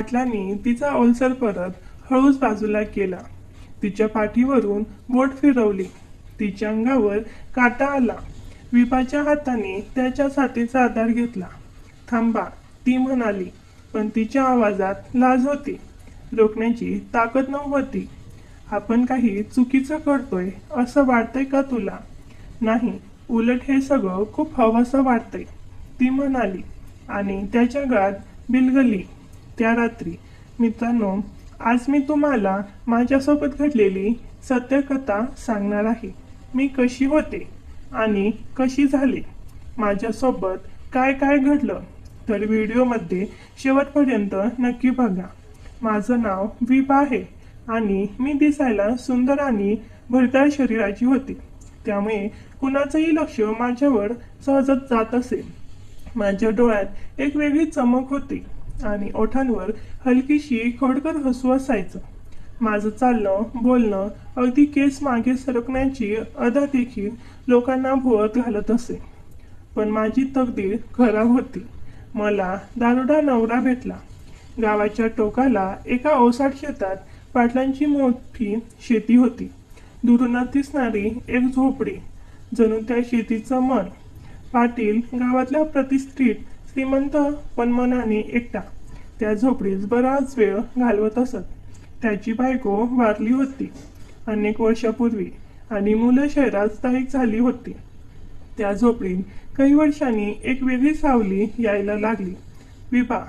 पाटलांनी तिचा ओलसर परत हळूच बाजूला केला. तिच्या पाठीवरून बोट फिरवली. तिच्या अंगावर काटा आला. विपाच्या हाताने त्याच्या छातीचा आधार घेतला. थांबा, ती म्हणाली, पण तिच्या आवाजात लाज होती. रोखण्याची ताकद नव्हती. आपण काही चुकीचं करतोय असं वाटतंय का तुला? नाही, उलट हे सगळं खूप हवंसं वाटतंय, ती म्हणाली आणि त्याच्या गळ्यात बिलगली. त्या रात्री. मित्रांनो, आज मी तुम्हाला माझ्यासोबत घडलेली सत्यकथा सांगणार आहे. मी कशी होते आणि कशी झाले, माझ्यासोबत काय काय घडलं, तर व्हिडिओमध्ये शेवटपर्यंत नक्की बघा. माझं नाव विपा आहे आणि मी दिसायला सुंदर आणि भरदार शरीराची होती. त्यामुळे कुणाचंही लक्ष माझ्यावर सहजच जात असेल. माझ्या डोळ्यात एक वेगळी चमक होती आणि ओठांवर हलकीशी खोडकर हसू असायचं. माझं चालणं बोलणं अगदी केस मागे सरकण्याची अदा देखील लोकांना भोवत घालत असे. पण माझी तकदीर खराब होती. मला दारुडा नवरा भेटला. गावाच्या टोकाला एका ओसाड शेतात पाटलांची मोठी शेती होती. दुरूनच दिसणारी एक झोपडी, जणू त्या शेतीचं मन. पाटील गावातल्या प्रतिष्ठित श्रीमंत पण मनाने एकटा त्या झोपडीत बराच वेळ घालवत असत. त्याची बायको वारली होती अनेक वर्षापूर्वी आणि मुलं शहरात स्थायिक झाली होती. त्या झोपडीत काही वर्षांनी एक वेगळी सावली यायला लागली. विभा,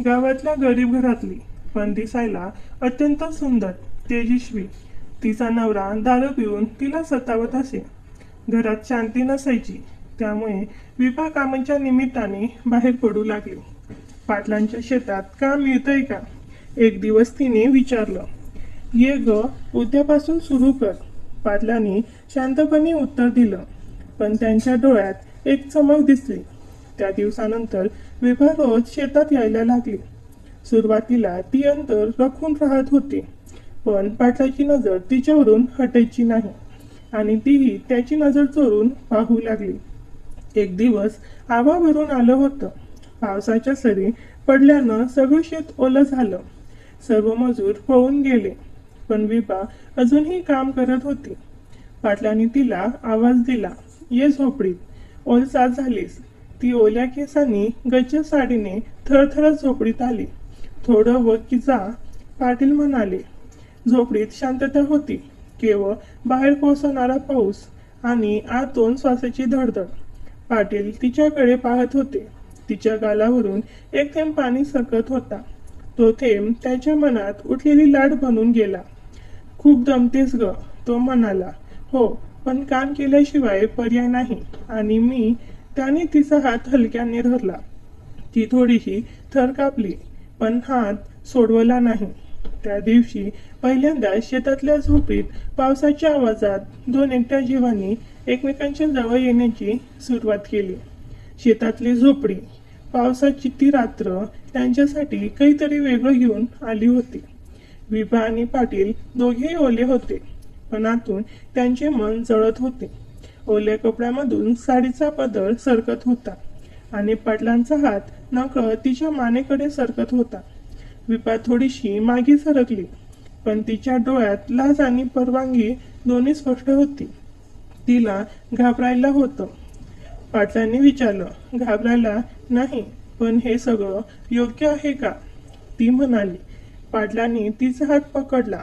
गावातल्या गरीब घरातली, पण दिसायला अत्यंत सुंदर, तेजस्वी. तिचा नवरा दारू पिऊन तिला सतावत असे. घरात शांती नसायची. त्यामुळे विभा कामाच्या निमित्ताने बाहेर पडू लागली. पाटलांच्या शेतात काम मिळतंय का? एक दिवस तिने विचारलं. ये ग, उद्यापासून सुरू कर, पाटलांनी शांतपणे उत्तर दिलं. पण त्यांच्या डोळ्यात एक चमक दिसली. त्या दिवसानंतर विभा रोज शेतात यायला लागली. सुरुवातीला ती अंतर राखून राहत होती, पण पाटलाची नजर तिच्यावरून हटायची नाही आणि तीही त्याची नजर चोरून पाहू लागली. एक दिवस आभा भरून आलं होतं. पावसाच्या सरी पडल्यानं सगळं शेत ओलं झालं. सर्व मजूर पळून गेले, पण विभा अजूनही काम करत होती. पाटलांनी तिला आवाज दिला, ये झोपडीत, ओलसाद झालीस. ती ओल्या केसांनी गच्च साडीने थरथरत झोपडीत आली. थोडं वर की जा, पाटील म्हणाले. झोपडीत शांतता होती. केवळ बाहेर कोसळणारा पाऊस आणि आतून श्वासाची धडधड. पाटील तिच्याकडे पाहत होते. तिच्या गालावरून एक थेंब पाणी सरकत होता. तो थेंब त्याच्या मनात उठलेली लाट बनून गेला. खूप दमतेस ग, तो म्हणाला. हो, पण काम केल्याशिवाय पर्याय नाही. आणि मी. त्याने तिचा हात हलक्याने धरला. ती थोडीशी थर कापली, पण हात सोडवला नाही. त्या दिवशी पहिल्यांदा शेतातल्या झोपडीत पावसाच्या आवाजात दोन एकट्या जीवांनी एकमेकांच्या जवळ येण्याची सुरुवात केली. शेतातली झोपडी, पावसाची ती रात्र त्यांच्यासाठी काहीतरी वेगळं घेऊन आली होती. विभा आणि पाटील दोघेही ओले होते, पण आतून त्यांचे मन जळत होते. ओल्या कपड्यामधून साडीचा पदर सरकत होता आणि पाटलांचा हात नकळत तिच्या मानेकडे सरकत होता. विपा थोडीशी मागे सरकली, पण तिच्या डोळ्यात लाज आणि परवानगी दोन्ही स्पष्ट होती. तिला घाबरायला होतं. पाटलांनी विचारलं, घाबरायला नाही, पण हे सगळं योग्य आहे का? ती म्हणाली. पाटलांनी तिचा हात पकडला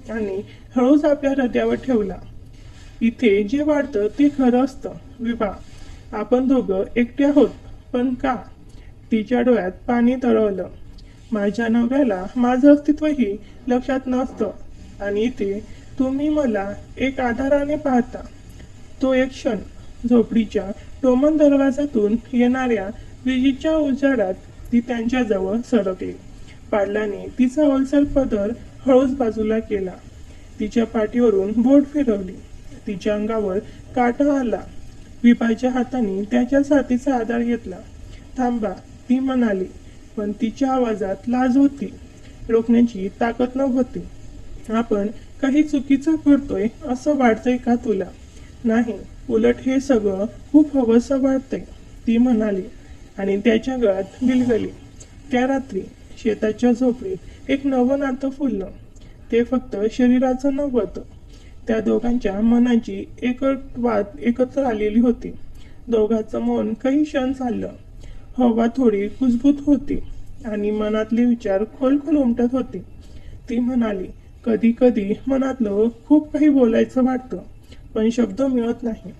आणि हळूच आपल्या हृदयावर ठेवला. इथे जे वाढतं ते खरं असतं विभा. आपण दोघं एकटे आहोत, पण का? तिच्या डोळ्यात पाणी तरळलं. माझ्या नवऱ्याला माझं अस्तित्वही लक्षात नसतं आणि इथे तुम्ही मला एक आधाराने पाहता. तो एक क्षण. झोपडीच्या टोमन दरवाजातून येणाऱ्या विजेच्या उजाडात ती त्यांच्याजवळ सरकली. पाटलाने तिचा ओलसर पदर हळूच बाजूला केला. तिच्या पाठीवरून बोट फिरवली. तिच्या अंगावर काटा आला. विपाच्या हाताने त्याच्या छातीचा आधार घेतला. थांबा, ती म्हणाली, पण तिच्या आवाजात लाज होती. रोखण्याची ताकद नव्हती. आपण काही चुकीचं करतोय असं वाटतंय का तुला? नाही, उलट हे सगळं खूप हवंसं वाटतंय, ती म्हणाली आणि त्याच्या गळ्यात बिलगली. त्या रात्री. शेताच्या झोपडीत एक नवं नातं फुललं. ते फक्त शरीराचं नव्हतं, त्या दोघांच्या मनाची एकत्वात एकत्र आलेली होती. दोघांचं मन काही क्षण चाललं. हवा थोडी कुजबूत होती आणि मनातले विचार खोल खोल उमटत होते. ती म्हणाली, कधी कधी मनातलं खूप काही बोलायचं वाटतं, पण शब्द मिळत नाही.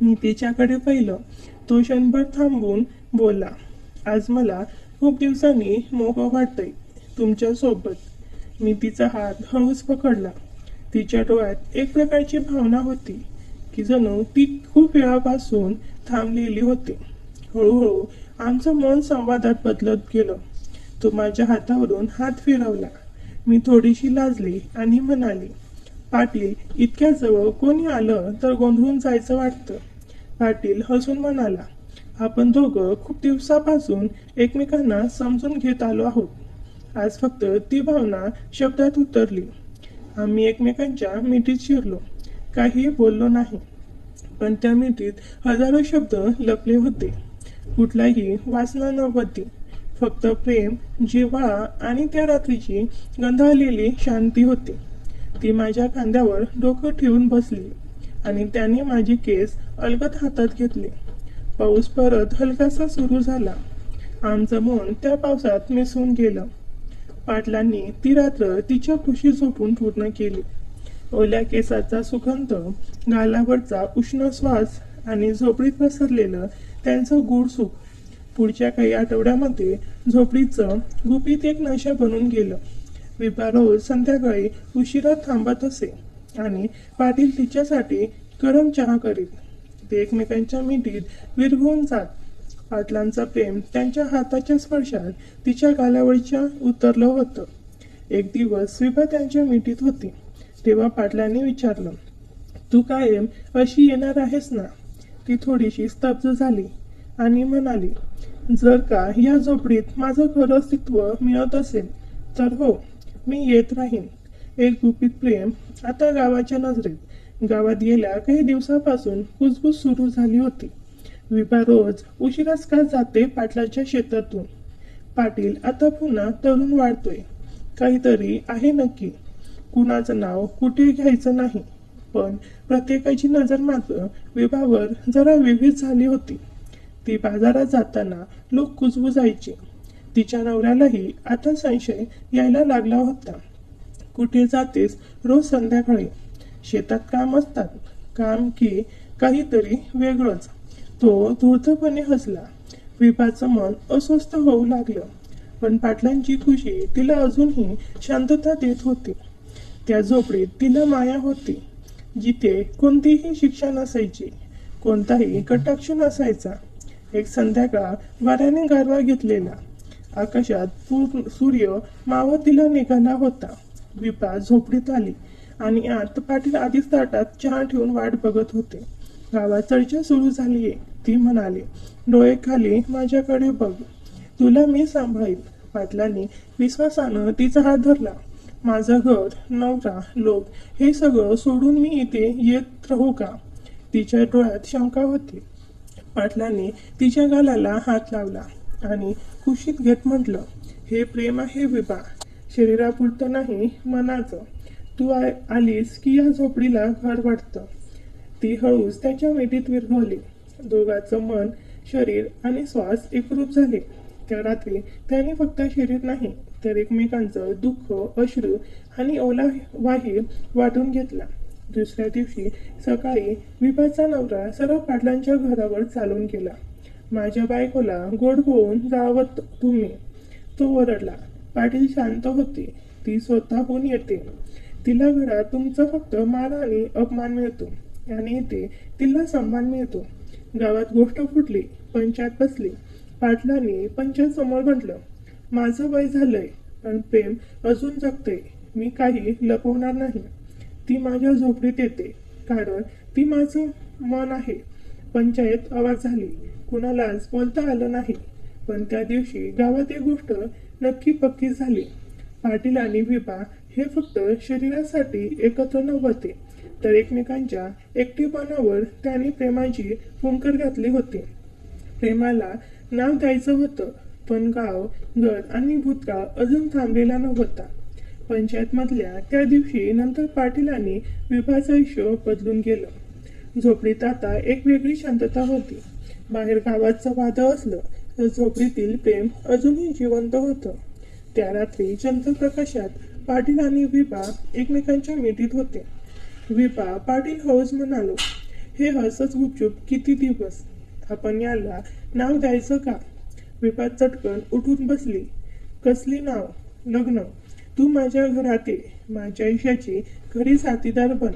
मी तिच्याकडे पाहिलं. तो क्षणभर थांबून बोलला, आज मला खूप दिवसांनी मोकळं वाटतंय तुमच्यासोबत. मी तिचा हात हळूच पकडला. तिच्या डोळ्यात एक प्रकारची भावना होती की जणू ती खूप वेळापासून थांबलेली होती. हळूहळू आमचं मन संवादात बदलत गेलं. तो माझ्या हातावरून हात फिरवला. मी थोडीशी लाजली आणि म्हणाली, पाटील, इतक्या जवळ कोणी आलं तर गोंधळून जायचं वाटतं. पाटील हसून म्हणाला, आपण दोघं खूप दिवसापासून एकमेकांना समजून घेत आलो आहोत. आज फक्त ती भावना शब्दात उतरली. आम्ही एकमेकांच्या मिठीत शिरलो. काही बोललो नाही, पण त्या मिठीत हजारो शब्द लपले होते. कुठलाही वासना नव्हती, फक्त प्रेम, जिव्हाळा आणि त्या रात्रीची गंधाळलेली शांती होती. ती माझ्या खांद्यावर डोकं ठेवून बसली आणि त्याने माझे केस अलगद हातात घेतले. पाऊस परत हलकासा सुरू झाला. आमचं मन त्या पावसात मिसळून गेलं. पाटलांनी ती रात्र तिच्या कुशीत झोपून पूर्ण केली. ओल्या केसाचा सुगंध, गालावरचा उष्ण श्वास आणि झोपडीत पसरलेलं त्यांचं गूढ सुख. पुढच्या काही आठवड्यामध्ये झोपडीचं गुपित एक नशा बनून गेलं. विभा रोज संध्याकाळी उशिरा थांबत असे आणि पाटील तिच्यासाठी गरम चहा करीत. ते एकमेकांच्या मिठीत विरघळून जात. पाटलांचं प्रेम त्यांच्या हाताच्या स्पर्शात तिच्या गालावरच्या उतरलं होतं. एक दिवस विभा त्यांच्या मिठीत होती तेव्हा पाटलांनी विचारलं, तू कायम अशी येणार आहेस ना? ती थोडीशी स्तब्ध झाली आणि म्हणाली, जर का या झोपडीत माझं खरं अस्तित्व मिळत असेल तर हो, मी येत राहीन. एक गुपित प्रेम आता गावाच्या नजरेत. गावात गेल्या काही दिवसापासून कुजबूज सुरू झाली होती. विभा रोज उशिराच का जाते पाटलाच्या शेतातून. पाटील आता पुन्हा तरुण वाढतोय. काहीतरी आहे नक्की. कुणाचं नाव कुठे घ्यायचं नाही, पण प्रत्येकाची नजर मात्र विभावर जरा वेगळीच झाली होती. ती बाजारात जाताना लोक कुजबुजायचे. तिच्या नवऱ्यालाही आता संशय यायला लागला होता. कुठे जातेस रोज संध्याकाळी? शेतात काम असतात. काम की काहीतरी वेगळंच? तो धूर्तपणे हसला. विभाचं मन अस्वस्थ होऊ लागलं, पण पाटलांची खुशी तिला अजूनही शांतता देत होती. त्या झोपडीत तिला माया होती, जिथे कोणतीही शिक्षा नसायची, कोणताही कटाक्ष नसायचा. एक संध्याकाळ वाऱ्याने गारवा घेतलेला. आकाशात सूर्य मावतीला निघाला होता. विभा झोपडीत आली आणि आत पाटील आधीच ताटात चहा ठेवून वाट बघत होते. गावात चर्चा सुरू झालीये, ती म्हणाली. डोळे खाली माझ्याकडे बघ, तुला मी सांभाळीन. पाटलांनी विश्वासानं तिचा हात धरला. माझं घर, नवरा, लोक हे सगळं सोडून मी इथे येत राहू का? तिच्या डोळ्यात शंका होती. पाटलांनी तिच्या गालाला हात लावला आणि खुशीत घेत म्हटलं, हे प्रेम आहे विभा, शरीरापुरतं नाही, मनाचं. तू आलीस की या झोपडीला घर वाटतं. ती हळूच त्याच्या मिठीत विरघळली. दोघांचं मन, शरीर आणि श्वास एकरूप झाले. त्या रात्री त्याने फक्त शरीर नाही तर एकमेकांचं दुःख, अश्रू आणि ओला वाही वाटून घेतला. दुसऱ्या दिवशी सकाळी विभाचा नवरा सर्व पाटलांच्या घरावर चालून गेला. माझ्या बायकोला गोड होऊन जावं तुम्ही, तो ओरडला. पाटील शांत होते. ती स्वतःहून येते. तिला घरात तुमचा फक्त मान आणि अपमान मिळतो आणि इथे तिला सन्मान मिळतो. गावात गोष्ट फुटली, पंचायत बसली. पाटलांनी पंचायत समोर म्हटलं, माझं वय झालंय पण प्रेम अजून जगतंय. मी काही लपवणार नाही. ती माझ्या झोपडीत येते कारण ती माझं मन आहे. पंचायत आवाज झाली. कुणालाच बोलता आलं नाही. पण त्या दिवशी गावात एक गोष्ट नक्की पक्की झाली. पाटील आणि विभा हे फक्त शरीरासाठी एकत्र नव्हते तर एकमेकांच्या एकटेपणावर त्यांनी प्रेमाची फुंकर घातली होती. प्रेमाला नाव द्यायचं होतं पण गाव, घर आणि भूतकाळ अजून थांबलेला नव्हता. पंचायत मधल्या त्या दिवशी नंतर पाटील आणि विभाचं आयुष्य बदलून गेलं. झोपडीत आता एक वेगळी शांतता होती. बाहेर गावाचं वादळ असलं तर झोपडीतील प्रेम अजूनही जिवंत होतं. त्या रात्री चंद्रप्रकाशात पाटील आणि विभा एकमेकांच्या मिठीत होते. विभा पाटील हौस म्हणालो, हे हसच गुपचूप किती दिवस, आपण याला नाव द्यायचं का? विभा चटकन उठून बसली. कसली नाव? लग्न. तू माझ्या घरात ये, माझ्या आयुष्याची खरी साथीदार बन.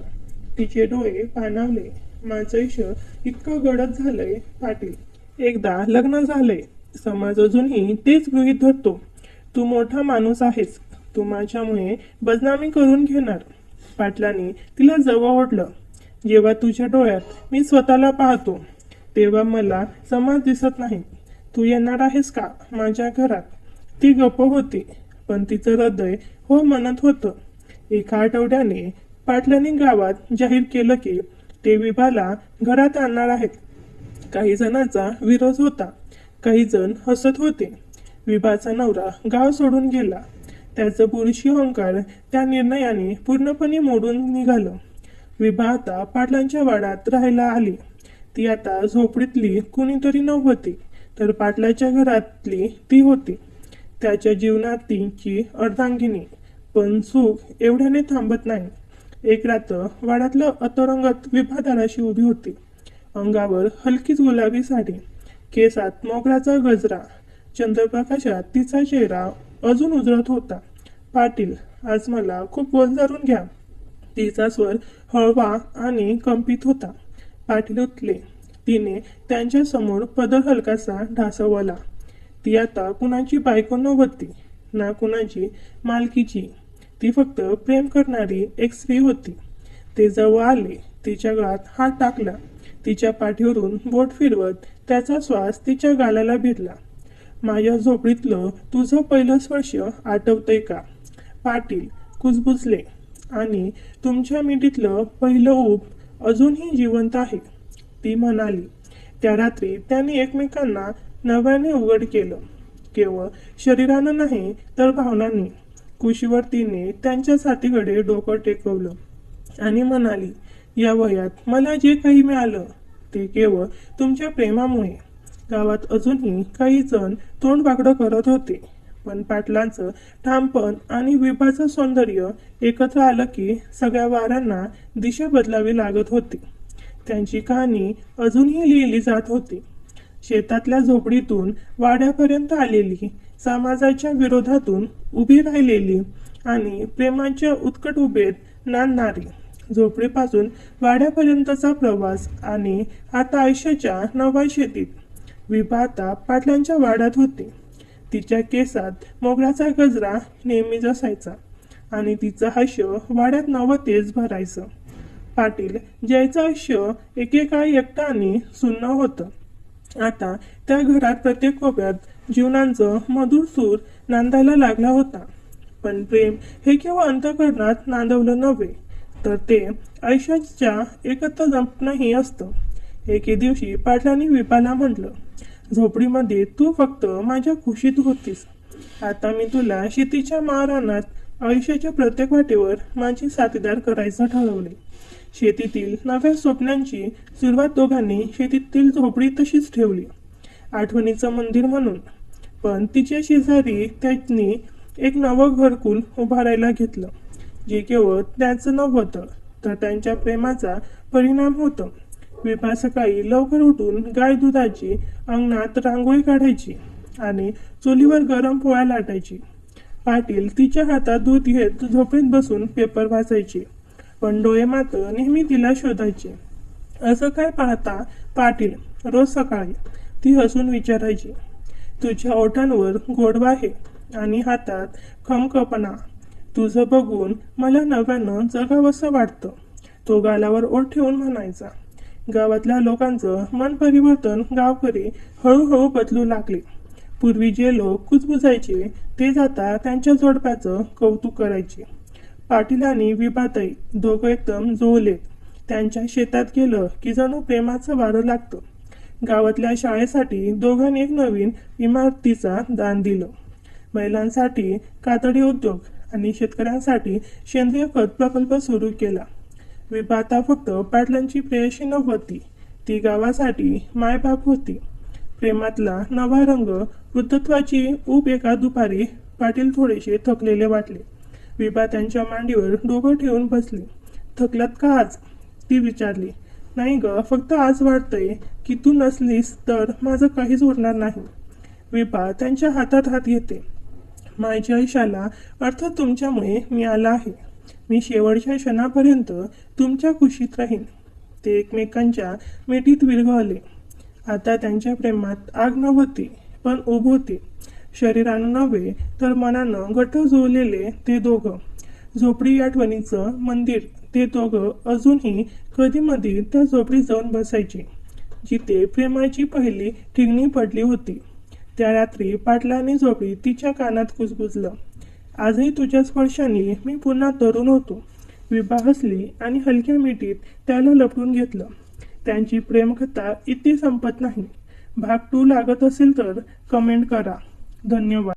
तिचे डोळे पाणावले. माझं आयुष्य इतकं गडद झालंय पाटील. एकदा लग्न झालंय, समाज अजूनही तेच गृहीत धरतो. तू मोठा माणूस आहेस, तू माझ्यामुळे बदनामी करून घेणार. पाटलांनी तिला जवळ ओढलं. जेव्हा तुझ्या डोळ्यात मी स्वतःला पाहतो तेव्हा मला समाज दिसत नाही. तू येणार आहेस का माझ्या घरात? ती गप्प होती, पण तिचं हृदय हो म्हणत होतं. एका आठवड्याने पाटलांनी गावात जाहीर केलं की ते विभाला घरात आणणार आहेत. काही जणांचा विरोध होता, काही जण हसत होते. विभाचा नवरा गाव सोडून गेला. त्याचं पुरुषी अहंकार त्या निर्णयाने पूर्णपणे मोडून निघालं. विभा आता पाटलांच्या वाड्यात राहायला आली. ती आता झोपडीतली कुणीतरी नव्हती, तर पाटलाच्या घरातली ती होती. त्याच्या जीवनात तिची अर्धांगिनी. पण सुख एवढ्याने थांबत नाही. एक रात्र वाड्यातलं अतरंगत विभा दाराशी उभी होती. अंगावर हलकीच गुलाबी साडी, केसात मोगराचा गजरा. चंद्रप्रकाशात तिचा चेहरा अजून उजळत होता. पाटील, आज मला खूप वंजारून घ्या. तिचा स्वर हळवा आणि कंपित होता. पाटील उठले. तिने त्यांच्या समोर पदर हलकासा ढासवला. ती आता कुणाची बायको नव्हती, ना कुणाची मालकीची. ती फक्त प्रेम करणारी एक स्त्री होती. ते जवळ आले, तिच्या गळात हात टाकला. तिच्या पाठीवरून बोट फिरवत त्याचा श्वास तिच्या गालाला भिडला. माझ्या झोपडीतलं तुझं पहिलं स्पर्श आठवतंय का? पाटील कुजबुजले. आणि तुमच्या मिठीतलं पहिलं ऊब अजूनही जिवंत आहे, ती म्हणाली. त्या रात्री त्यांनी एकमेकांना नव्याने उघड केलं. केवळ शरीरानं नाही तर भावनांनी. कुशीवर तिने त्यांच्या छातीकडे डोकं टेकवलं आणि म्हणाली, या वयात मला जे काही मिळालं ते केवळ तुमच्या प्रेमामुळे. गावात अजूनही काही जण तोंड वाकडं करत होते, पण पाटलांचं ठामपण आणि विभाचं सौंदर्य एकत्र आलं की सगळ्या वाऱ्यांना दिशा बदलावी लागत होती. त्यांची कहाणी अजूनही लिहिली जात होती. शेतातल्या झोपडीतून वाड्यापर्यंत आलेली, समाजाच्या विरोधातून उभी राहिलेली आणि प्रेमाच्या उत्कट उभेत नांदणारी. झोपडीपासून वाड्यापर्यंतचा प्रवास आणि आता आयुष्याच्या नव्या शेतीत. विभा आता पाटलांच्या वाड्यात होती. तिच्या केसात मोगऱ्याचा गजरा नेहमीच असायचा आणि तिचं हास्य वाड्यात नवं तेज भरायचं. पाटील, ज्याचं आयुष्य एकेकाळी एकटं आणि सुन्न होतं, आता त्या घरात प्रत्येक कोपऱ्यात जीवनाचं मधुर सूर नांदायला लागला होता. पण प्रेम हे केवळ अंतःकरणात नांदवलं नव्हे, तर ते आयुष्याच्या एकत्र जपणंही असतं. एके दिवशी पाटलांनी विभाला म्हटलं, झोपडीमध्ये तू फक्त माझ्या खुशीत होतीस. आता मी तुला शेतीच्या महारानात आयुष्याच्या प्रत्येक वाटेवर माझी साथीदार करायचं ठरवले. शेतीतील नव्या स्वप्नांची सुरुवात दोघांनी शेतीतील झोपडी तशीच ठेवली, आठवणीचं मंदिर म्हणून. पण तिच्या शेजारी त्यांनी एक नवं घरकुल उभारायला घेतलं, जे केवळ त्यांचं नव्हतं तर त्यांच्या प्रेमाचा परिणाम होतं. विभा सकाळी लवकर उठून गाय दुधाची, अंगणात रांगोळी काढायची आणि चुलीवर गरम पोळ्या लाटायची. पाटील तिच्या हातात दूध घेत झोपेत बसून पेपर वाचायचे, पण डोळे मात्र नेहमी तिला शोधायचे. असं काय पाहता पाटील? रोज सकाळी ती हसून विचारायची. तुझ्या ओठांवर गोडवा आहे आणि हातात खमकपणा. तुझं बघून मला नव्यानं जगावंसं वाटतं, तो गालावर ओठ ठेवून म्हणायचा. गावातल्या लोकांचं मन परिवर्तन गावकरी हळूहळू बदलू लागले. पूर्वी जे लोक कुजबुजायचे तेच आता त्यांच्या जोडप्याचं कौतुक करायचे. पाटील आणि विभाताई दोघं एकदम जुळलेत. त्यांच्या शेतात गेलं की जणू प्रेमाचं वारं लागतं. गावातल्या शाळेसाठी दोघांनी एक नवीन इमारतीचा दान दिलं. महिलांसाठी कातडी उद्योग आणि शेतकऱ्यांसाठी सेंद्रिय खत प्रकल्प सुरू केला. विभा आता फक्त पाटलांची प्रेयशी नव्हती, ती गावासाठी मायबाप होती. प्रेमातला नवा रंग, वृद्धत्वाची ऊब. एका दुपारी पाटील थोडेसे थकलेले वाटले. विभा त्यांच्या मांडीवर डोकं ठेवून बसली. थकलात का आज? ती विचारली. नाही ग, फक्त आज वाटतंय की तू नसलीस तर माझं काहीच उरणार नाही. विभा त्यांच्या हातात हात घेते. माझ्या आयुष्याला अर्थ तुमच्यामुळे मिळाला आहे. मी शेवटच्या क्षणापर्यंत तुमच्या खुशीत राहीन. ते एकमेकांच्या मिठीत विरघळले. आता त्यांच्या प्रेमात आग नव्हती, पण ऊब होती. शरीरानं नव्हे तर मनानं घट्ट जुळलेले ते दोघं. झोपडी आठवणीचं मंदिर. ते दोघं अजूनही कधीमधी त्या झोपडीत जाऊन बसायचे, जिथे प्रेमाची पहिली ठिगणी पडली होती. त्या रात्री पाटलाने झोपडीत तिच्या कानात कुजबुजलं. आजही तुझ्या स्पर्शाने मी पुन्हा तरुण होतो. विभा हसली आणि हलक्या मिठीत त्याला लपवून घेतलं. त्यांची प्रेमकथा इथे संपत नाही. भाग 2 लागत असेल तर कमेंट करा. धन्यवाद.